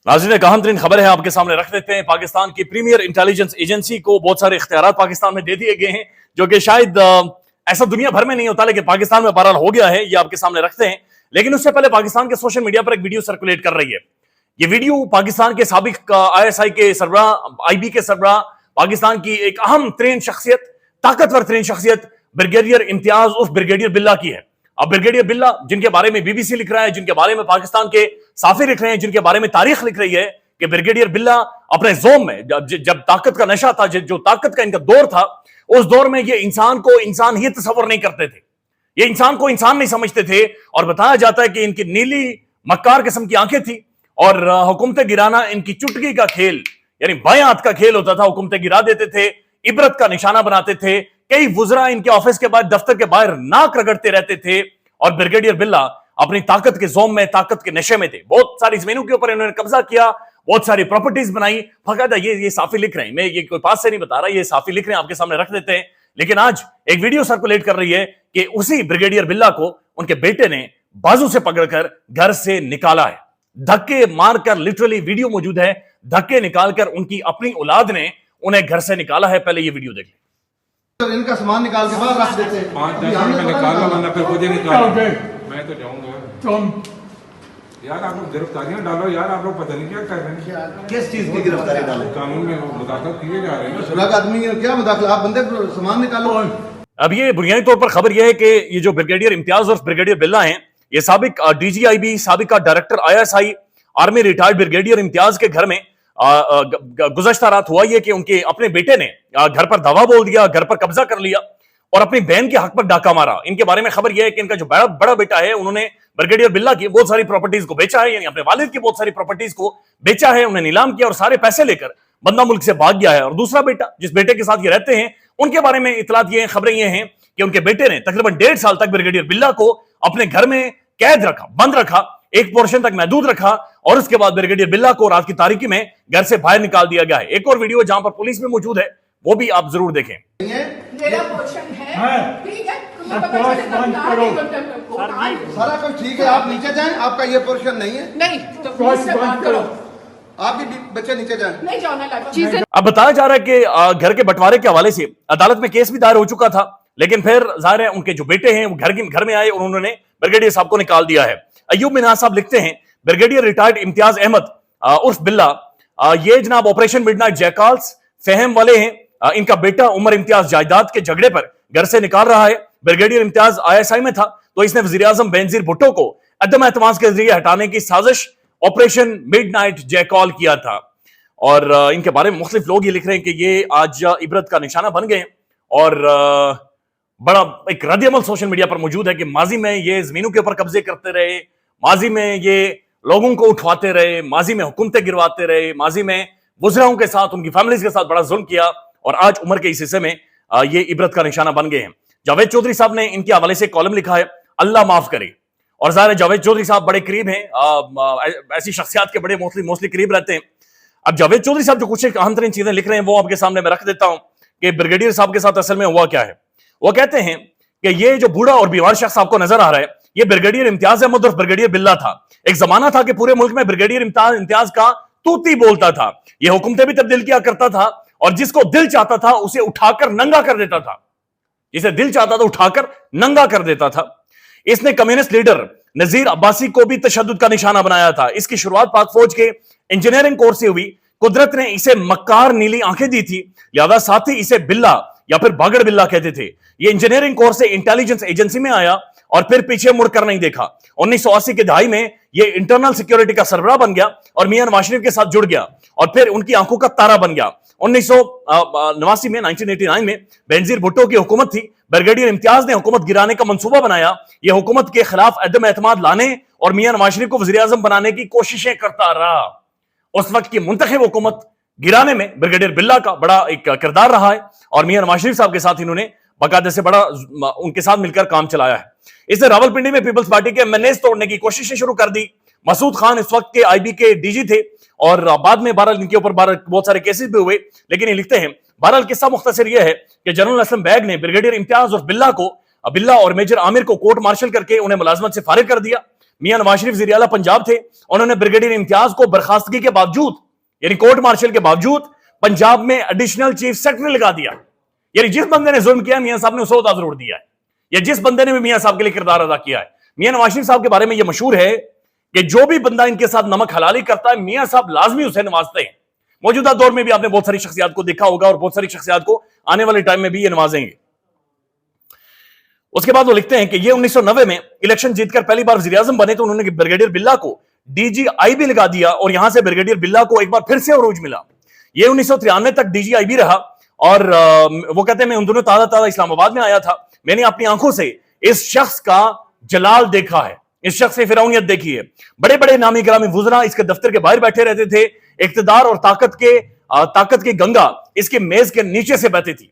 नाज़रीन, अहम तरीन खबर है आपके सामने रख देते हैं। पाकिस्तान की प्रीमियर इंटेलिजेंस एजेंसी को बहुत सारे इख्तियारात पाकिस्तान में दे दिए गए हैं, जो कि शायद ऐसा दुनिया भर में नहीं होता, लेकिन पाकिस्तान में बहरहाल हो गया है। ये आपके सामने रखते हैं। लेकिन उससे पहले पाकिस्तान के सोशल मीडिया पर एक वीडियो सर्कुलेट कर रही है। ये वीडियो पाकिस्तान के साबिक ISI के सरबराह, IB के सरबराह, पाकिस्तान की एक अहम तरीन शख्सियत, ताकतवर तरीन शख्सियत ब्रिगेडियर इम्तियाज उर्फ ब्रिगेडियर बिल्ला की है। अब ब्रिगेडियर बिल्ला, जिनके बारे में BBC लिख रहा है, जिनके बारे में पाकिस्तान के साफी लिख रहे हैं, जिनके बारे में तारीख लिख रही है कि ब्रिगेडियर बिल्ला अपने जोम में जब ताकत का नशा था, जो ताकत का इनका दौर था, उस दौर में ये इंसान को इंसान ही तस्वर नहीं करते थे, ये इंसान को इंसान नहीं समझते थे। और बताया जाता है कि इनकी नीली मक्कार किस्म की आंखें थी और हुकूमत गिराना इनकी चुटकी का खेल, यानी बाएं हाथ का खेल होता था। हुकूमत गिरा देते थे, इबरत का निशाना बनाते थे। कई वुजरा इनके ऑफिस के बाद, दफ्तर के बाहर नाक रगड़ते रहते थे। और ब्रिगेडियर बिल्ला अपनी ताकत के जोम में, ताकत के नशे में थे। बहुत सारी जमीनों के ऊपर इन्होंने कब्जा किया, बहुत सारी प्रॉपर्टीज बनाई। फकादा ये साफी लिख रहे हैं, मैं ये कोई पास से नहीं बता रहा, ये साफी लिख रहे हैं, आपके सामने रख देते हैं। लेकिन आज एक वीडियो सर्कुलेट कर रही है कि उसी ब्रिगेडियर बिल्ला को उनके बेटे ने बाजू से पकड़कर घर से निकाला है, धक्के मारकर। लिटरली वीडियो मौजूद है, धक्के निकालकर उनकी अपनी औलाद ने उन्हें घर से निकाला है। पहले ये वीडियो देख लें। इनका सामान निकाल के बाहर रख देते हैं। 5-10 मिनट में निकालना, वरना फिर मुझे निकालो। मैं तो जाऊंगा। तुम यार आप लोग गिरफ्तारियां डालो यार, आप लोग पता नहीं क्या कर रहे हैं। किस चीज की गिरफ्तारी डाले? कानून में मुदाखलत किए जा रहे हैं। सुलग आदमी की क्या मुदाखलत? आप बंदे सामान निकालो। अब ये बुनियादी तौर पर खबर यह है कि ये जो ब्रिगेडियर इम्तियाज और ब्रिगेडियर बिल्ला हैं, ये साबिक DGIB, साबिक director ISI, army retired brigadier Imtiaz के घर में गुज़श्ता रात हुआ ये कि उनके अपने बेटे ने घर पर धावा बोल दिया, घर पर कब्जा कर लिया और अपनी बहन के हक पर डाका मारा। इनके बारे में खबर यह है कि इनका जो बड़ा बेटा है, उन्होंने ब्रिगेडियर बिल्ला की बहुत सारी प्रॉपर्टीज को बेचा है, यानी अपने वालिद की बहुत सारी प्रॉपर्टीज को बेचा है, उन्हें नीलाम किया और सारे पैसे लेकर बंदा मुल्क से भाग गया है। और दूसरा बेटा, जिस बेटे के साथ ये रहते हैं, उनके बारे में इतलात ये खबरें ये हैं कि उनके बेटे ने तकरीबन 1.5 साल तक ब्रिगेडियर बिल्ला को अपने घर में कैद रखा, बंद रखा, एक पोर्शन तक महदूद रखा और उसके बाद ब्रिगेडियर बिल्ला को रात की तारीकी में घर से बाहर निकाल दिया गया है। एक और वीडियो जहां पर पुलिस भी मौजूद है, वो भी आप जरूर देखें। मेरा पोर्शन है, ठीक है, तुम्हें पता सारा कुछ ठीक है, आप नीचे जाएं, आपका ये पोर्शन नहीं है। नहीं तो पुलिस से बात करो, आप भी बच्चे नीचे जाएं। नहीं जाना लगा। अब बताया जा रहा है कि घर के बंटवारे के हवाले से अदालत में केस भी दायर हो चुका था, लेकिन फिर जाहिर है उनके जो बेटे हैं वो घर में आए और उन्होंने ब्रिगेडियर साहब को निकाल दिया है। अयूब मिन्हाज साहब लिखते हैं, ब्रिगेडियर रिटायर्ड इम्तियाज अहमद उर्फ बिल्ला, ये जनाब ऑपरेशन मिडनाइट जैकाल्स फहम वाले हैं। इनका बेटा उमर इम्तियाज जायदाद के झगड़े पर घर से निकाल रहा है। ब्रिगेडियर इम्तियाज ISI में था, तो इसने वजीर आजम बेनजीर भुट्टो को अदम एतमाद के जरिए हटाने की साजिश ऑपरेशन मिडनाइट जैकॉल किया था। और इनके बारे में मुख्तलिफ लोग ये लिख रहे हैं कि ये आज इबरत का निशाना बन गए और बड़ा एक रद्द-ए-अमल सोशल मीडिया पर मौजूद है कि माजी में ये जमीनों के ऊपर कब्जे करते रहे, माजी में ये लोगों को उठवाते रहे, माजी में हुकूमतें गिरवाते रहे, माजी में वुज़राओं के साथ, उनकी फैमिलीज के साथ बड़ा जुल्म किया और आज उम्र के इस हिस्से में ये इबरत का निशाना बन गए हैं। जावेद चौधरी साहब ने इनके हवाले से कॉलम लिखा है, अल्लाह माफ करे। और ज़ाहिर है जावेद चौधरी साहब बड़े करीब हैं, ऐसी शख्सियात के बड़े मोस्टली करीब रहते हैं। अब जावेद चौधरी साहब जो कुछ एक अहम तरीन चीजें लिख रहे हैं, वो आपके सामने मैं रख देता हूं कि ब्रिगेडियर साहब के साथ असल में हुआ क्या है। वो कहते हैं कि ये जो बूढ़ा और बीमार शख्स आपको नजर आ रहा है, ये ब्रिगेडियर इम्तियाज अहमद और ब्रिगेडियर बिल्ला था। एक जमाना था कि पूरे मुल्क में ब्रिगेडियर इम्तियाज का तूती बोलता था, ये हुकूमतें भी तब्दील किया करता था और जिसको दिल चाहता था उसे उठाकर नंगा कर देता था, जिसे दिल चाहता था उठाकर नंगा कर देता था। इसने कम्युनिस्ट लीडर नजीर अब्बासी को भी तशद्दुद का निशाना बनाया था। इसकी शुरुआत पाक फौज के इंजीनियरिंग कोर्स से हुई। कुदरत ने इसे मक्कार नीली आंखें दी थी, लिहाजा साथ ही इसे बिल्ला या फिर बागड़ बिल्ला कहते थे। ये इंजीनियरिंग कोर्स से इंटेलिजेंस एजेंसी में आया और फिर पीछे मुड़कर नहीं देखा। 1980 के दहाई में ये इंटरनल सिक्योरिटी का सरबराह बन गया और मियां नवाज शरीफ के साथ जुड़ गया और फिर उनकी आंखों का तारा बन गया। 1989 में बेनजीर भुट्टो की हुकूमत थी। ब्रिगेडियर इम्तियाज ने हुकूमत गिराने का मंसूबा बनाया। यह हुकूमत के खिलाफ अदम एतमाद लाने और मियां नवाज शरीफ को वजीर आजम बनाने की कोशिशें करता रहा। उस वक्त की मुंतखब हुकूमत गिराने में ब्रिगेडियर बिल्ला का बड़ा एक किरदार रहा है और मियां नवाज शरीफ साहब के साथ इन्होंने बाकायदे से बड़ा उनके साथ मिलकर काम चलाया है। इसने रावलपिंडी में पीपल्स पार्टी के MNAs तोड़ने की कोशिशें शुरू कर दी। मसूद खान इस वक्त के IB के DG थे और बाद में बहरहाल इनके ऊपर बहुत सारे केसेस भी हुए, लेकिन ये लिखते हैं बहरहाल किस्सा मुख्तसर यह है कि जनरल असलम बैग ने ब्रिगेडियर इम्तियाज और बिल्ला और मेजर आमिर को कोर्ट मार्शल करके उन्हें मुलाजमत से फारिग कर दिया। मियां नवाज शरीफ वज़ीर आला पंजाब थे, उन्होंने ब्रिगेडियर इम्तियाज को बर्खास्तगी के बावजूद, यानी कोर्ट मार्शल के बावजूद, पंजाब में एडिशनल चीफ सेक्रेटरी लगा दिया। यानी जिस बंदे ने जुल्म किया मियां साहब ने उसे ओहदा जरूर दिया है, या जिस बंदे ने भी मियां साहब के लिए किरदार अदा किया है। मियां नवाज शरीफ साहब के बारे में यह मशहूर है कि जो भी बंदा इनके साथ नमक हलाली करता है, मियां साहब लाजमी उसे नवाजते हैं। मौजूदा दौर में भी आपने बहुत सारी शख्सियात को देखा होगा और बहुत सारी शख्सियात को आने वाले टाइम में भी ये नवाजेंगे। उसके बाद वो लिखते हैं कि ये 1990 में इलेक्शन जीतकर पहली बार वज़ीर आज़म बने तो उन्होंने ब्रिगेडियर बिल्ला को DGIB लगा दिया और यहां से ब्रिगेडियर बिल्ला को एक बार फिर से अरूज मिला। ये 1993 तक DGIB रहा और वो कहते हैं मैं उन दोनों ताज़ा इस्लामाबाद में आया था, मैंने अपनी आंखों से इस शख्स का जलाल देखा है, इस शख्स से फिरौनियत देखी है। बड़े बड़े नामी गिरामी वुज़रा इसके दफ्तर के बाहर बैठे रहते थे, इक्तदार और ताकत की गंगा इसके मेज के नीचे से बहती थी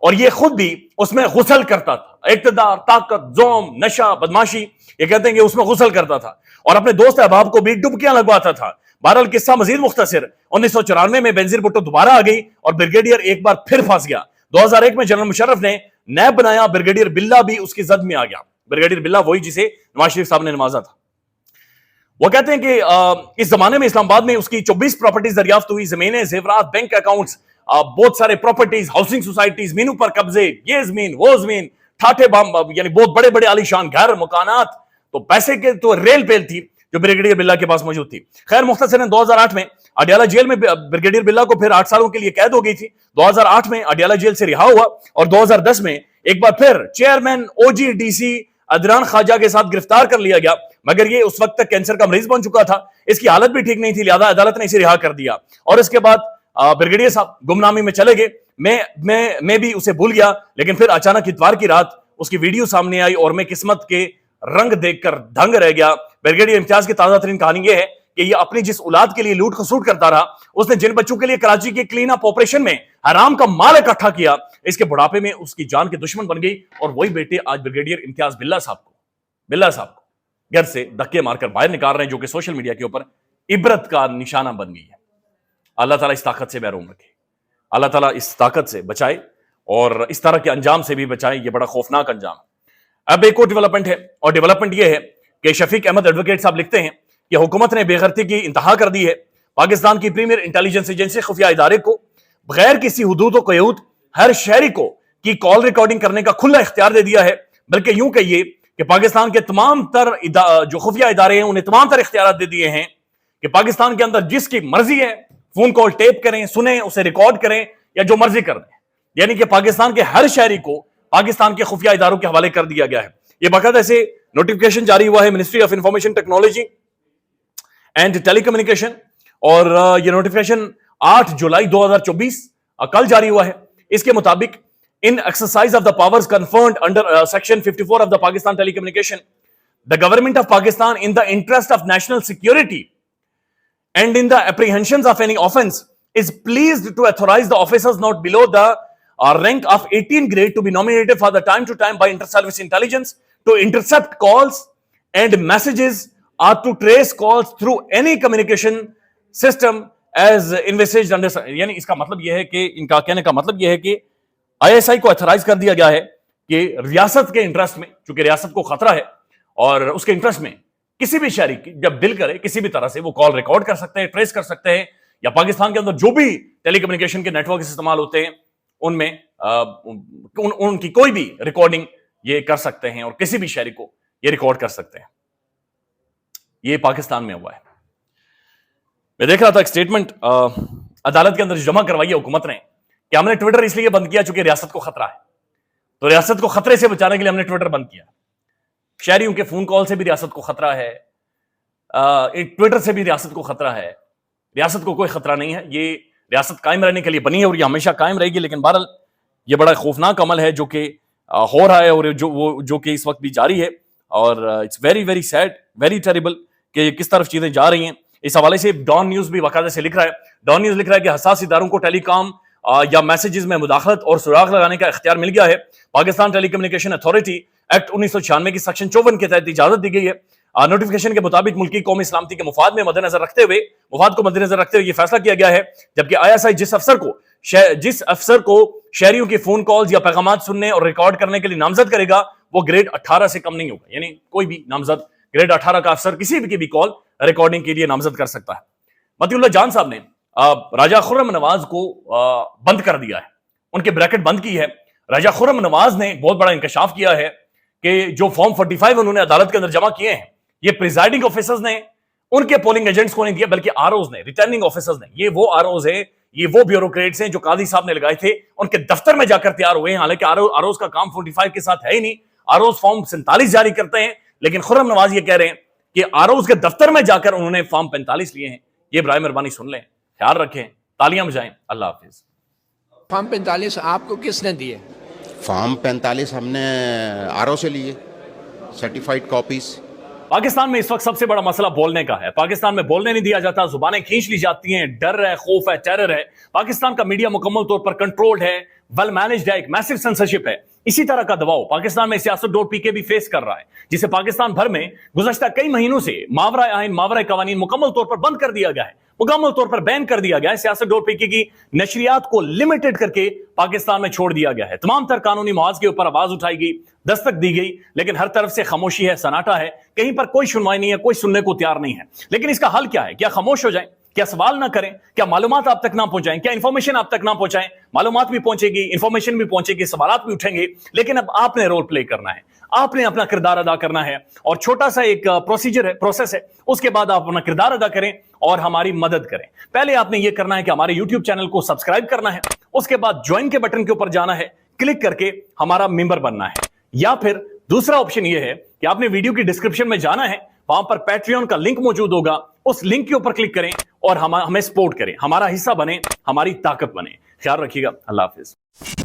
और ये खुद भी उसमें गुसल करता था। इक्तदार, ताकत, जोम, नशा, बदमाशी, ये कहते हैं कि उसमें गुसल करता था और अपने दोस्त अहबाब को भी डुबकियां लगवाता था। बहरहाल किस्सा मजीद मुख्तसर, 1994 में बेनजीर भुट्टो दोबारा आ गई और ब्रिगेडियर एक बार फिर फंस गया। 2001 में जनरल मुशर्रफ ने नैब बनाया, ब्रिगेडियर बिल्ला भी उसकी जद में आ गया। ब्रिगेडियर बिल्ला वही जिसे नवाज शरीफ साहब ने नवाजा था। वो कहते हैं कि इस जमाने में इस्लामाबाद में उसकी 24 प्रॉपर्टीज दरियाफ्त हुई, जमीनें, जेवरात, बैंक अकाउंट्स, बहुत सारे प्रॉपर्टीज, हाउसिंग सोसाइटीज, मीनू पर कब्जे, ये जमीन वो जमीन, ठाठे बम, यानी बहुत बड़े बड़े आलीशान घर, मकानात, तो पैसे के तो रेल पेल थी जो ब्रिगेडियर बिल्ला के पास मौजूद थी। खैर मुख्तसरन 2008 में अडियाला जेल में ब्रिगेडियर बिल्ला को फिर 8 सालों के लिए कैद हो गई थी। 2008 में अडियाला जेल से रिहा हुआ और 2010 में एक बार फिर चेयरमैन OGDC अदनान ख्वाजा के साथ गिरफ्तार कर लिया गया, मगर ये उस वक्त तक कैंसर का मरीज बन चुका था, इसकी हालत भी ठीक नहीं थी, लिहाजा अदालत ने इसे रिहा कर दिया और इसके बाद ब्रिगेडियर साहब गुमनामी में चले गए। मैं भी उसे भूल गया, लेकिन फिर अचानक इतवार की रात उसकी वीडियो सामने आई और मैं किस्मत के रंग देखकर दंग रह गया। ब्रिगेडियर इम्तियाज की ताजा तरीन कहानी यह है कि ये अपनी जिस औलाद के लिए लूट खसूट करता रहा, उसने जिन बच्चों के लिए कराची के क्लीन अप ऑपरेशन में हराम का माल इकट्ठा किया, इसके बुढ़ापे में उसकी जान के दुश्मन बन गई और वही बेटे आज ब्रिगेडियर इम्तियाज बिल्ला साहब को घर से धक्के मारकर बाहर निकाल रहे हैं, जो कि सोशल मीडिया के ऊपर इबरत का निशाना बन गई है। अल्लाह ताला इस ताकत से महरूम रखे, अल्लाह ताला इस ताकत से बचाए और इस तरह के अंजाम से भी बचाए। ये बड़ा खौफनाक अंजाम। अब एक और डेवलपमेंट है और डेवलपमेंट ये है कि शफीक अहमद एडवोकेट साहब लिखते हैं कि हुकूमत ने बेगैरती की इंतहा कर दी है। पाकिस्तान की प्रीमियर इंटेलिजेंस एजेंसी खुफिया इदारे को बगैर किसी हुदूद व क़यूद हर शहरी को की कॉल रिकॉर्डिंग करने का खुला इख्तियार दे दिया है। बल्कि यूं कहिए कि पाकिस्तान के तमाम तर जो खुफिया इदारे हैं उन्हें तमाम तर इख्तियार दे दिए हैं कि पाकिस्तान के अंदर जिसकी मर्जी है फोन कॉल टेप करें, सुने, उसे रिकॉर्ड करें या जो मर्जी कर दें। यानी कि पाकिस्तान के हर शहरी को पाकिस्तान के खुफिया इदारों के हवाले कर दिया गया है। यह बाकायदा ऐसे नोटिफिकेशन जारी हुआ है ministry of information technology and telecommunication और यह नोटिफिकेशन 8 जुलाई 2024 कल जारी हुआ है। इसके मुताबिक in exercise of the powers confirmed under section 54 of the Pakistan telecommunication, the government of Pakistan in the interest of national security and in the apprehensions of any offense is pleased to authorize the officers not below the rank of 18 grade to be nominated for the time to time by inter-service intelligence to intercept calls and messages or to trace calls through any communication system as envisaged under। यानी इसका मतलब यह है कि इनका कहने का मतलब यह है कि ISI को ऑथराइज कर दिया गया है कि रियासत के इंटरेस्ट में, चूंकि रियासत को खतरा है और उसके इंटरेस्ट में किसी भी शहरी की जब दिल करे किसी भी तरह से वो कॉल रिकॉर्ड कर सकते हैं, ट्रेस कर सकते हैं, या पाकिस्तान के अंदर जो भी टेलीकम्युनिकेशन के नेटवर्क इस्तेमाल होते हैं उनमें उनकी कोई भी रिकॉर्डिंग ये कर सकते हैं और किसी भी शहरी को ये रिकॉर्ड कर सकते हैं। ये पाकिस्तान में हुआ है। मैं देख रहा था एक स्टेटमेंट अदालत के अंदर जमा करवाई है हुकूमत ने कि हमने ट्विटर इसलिए बंद किया चूंकि रियासत को खतरा है, तो रियासत को खतरे से बचाने के लिए हमने ट्विटर बंद किया। शहरियों के फोन कॉल से भी रियासत को खतरा है, ट्विटर से भी रियासत को खतरा है। रियासत को कोई खतरा नहीं है, ये रियासत कायम रहने के लिए बनी है और ये हमेशा कायम रहेगी। लेकिन बहरहाल ये बड़ा खौफनाक अमल है जो कि हो रहा है और जो कि इस वक्त भी जारी है और it's very very sad, very terrible कि किस तरफ चीजें जा रही हैं। इस हवाले से डॉन न्यूज भी बाकायदा से लिख रहा है। डॉन न्यूज लिख रहा है कि हसास इदारों को टेलीकॉम या मैसेजेस में मुदाखलत और सुराग लगाने का इख्तियार मिल गया है। पाकिस्तान टेलीकम्युनिकेशन अथॉरिटी एक्ट 1996 की सेक्शन 54 के तहत इजाजत दी गई है। नोटिफिकेशन के मुताबिक मुल्की कौमी सलामती के मुफाद को मद्देनजर रखते हुए यह फैसला किया गया है, जबकि ISI जिस अफसर को शहरियों की फोन कॉल्स या पैगामात सुनने और रिकॉर्ड करने के लिए नामजद करेगा वो ग्रेड 18 से कम नहीं होगा। यानी कोई भी नामजद ग्रेड 18 का अफसर किसी भी की भी कॉल रिकॉर्डिंग के लिए नामजद कर सकता है। मतीउल्लाह जान साहब ने राजा खुर्रम नवाज को बंद कर दिया है, उनके ब्रैकेट बंद की है। राजा खुर्रम नवाज ने बहुत बड़ा इंकशाफ किया है कि जो फॉर्म 45 उन्होंने अदालत के अंदर जमा किए हैं, ये प्रिजाइडिंग ऑफिसर्स ने, उनके पोलिंग एजेंट्स को नहीं दिया, बल्कि आरओज ने, रिटर्निंग ऑफिसर्स ने। ये वो आरओज है, ये वो ब्यूरोक्रेट्स हैं जो कादी साहब ने लगाए थे, उनके दफ्तर में जाकर तैयार हुए हैं। हालांकि आरओज का काम 45 के साथ है ही नहीं, आरओज फॉर्म 47 जारी करते हैं, लेकिन खुर्रम नवाज ये कह रहे हैं कि आरओज के दफ्तर में जाकर उन्होंने फॉर्म 45 लिए हैं। ये बराए मेहरबानी सुन लें, ख्याल रखें, तालियां बजाएं। अल्लाह हाफिज। फॉर्म 45 आपको किसने दिए? फॉर्म 45 हमने आरओ से लिए, सर्टिफाइड कॉपीज। पाकिस्तान में इस वक्त सबसे बड़ा मसला बोलने का है। पाकिस्तान में बोलने नहीं दिया जाता, जुबानें खींच ली जाती हैं, डर है, खौफ है, टेरर है। पाकिस्तान का मीडिया मुकम्मल तौर पर कंट्रोल्ड है, वेल मैनेज्ड है, एक मैसिव सेंसरशिप है। इसी तरह का दबाव पाकिस्तान में siyaset.pk भी फेस कर रहा है, जिसे पाकिस्तान भर में गुज़श्ता कई महीनों से मावरा आइन, मावरा कवानीन मुकम्मल तौर पर बंद कर दिया गया है, मुकम्मल तौर पर बैन कर दिया गया है। siyaset.pk की नशरियात को लिमिटेड करके पाकिस्तान में छोड़ दिया गया है। तमाम तर कानूनी मुआवजे के ऊपर आवाज उठाई गई, दस्तक दी गई, लेकिन हर तरफ से खामोशी है, सन्नाटा है, कहीं पर कोई सुनवाई नहीं है, कोई सुनने को तैयार नहीं है। लेकिन इसका हल क्या है? क्या खामोश हो जाए? क्या सवाल ना करें? क्या मालूमात आप तक ना पहुंचाएं? क्या इंफॉर्मेशन आप तक ना पहुंचाएं? मालूमात भी पहुंचेगी, इंफॉर्मेशन भी पहुंचेगी, सवालात भी उठेंगे, लेकिन अब आपने रोल प्ले करना है, आपने अपना किरदार अदा करना है। और छोटा सा एक प्रोसीजर है, प्रोसेस है, उसके बाद आप अपना किरदार अदा करें और हमारी मदद करें। पहले आपने यह करना है कि हमारे यूट्यूब चैनल को सब्सक्राइब करना है, उसके बाद ज्वाइन के बटन के ऊपर जाना है, क्लिक करके हमारा मेंबर बनना है। या फिर दूसरा ऑप्शन यह है कि आपने वीडियो की डिस्क्रिप्शन में जाना है, वहां पर पैट्रियन का लिंक मौजूद होगा, उस लिंक के ऊपर क्लिक करें और हमें सपोर्ट करें, हमारा हिस्सा बने, हमारी ताकत बने। ख्याल रखिएगा। अल्लाह हाफिज।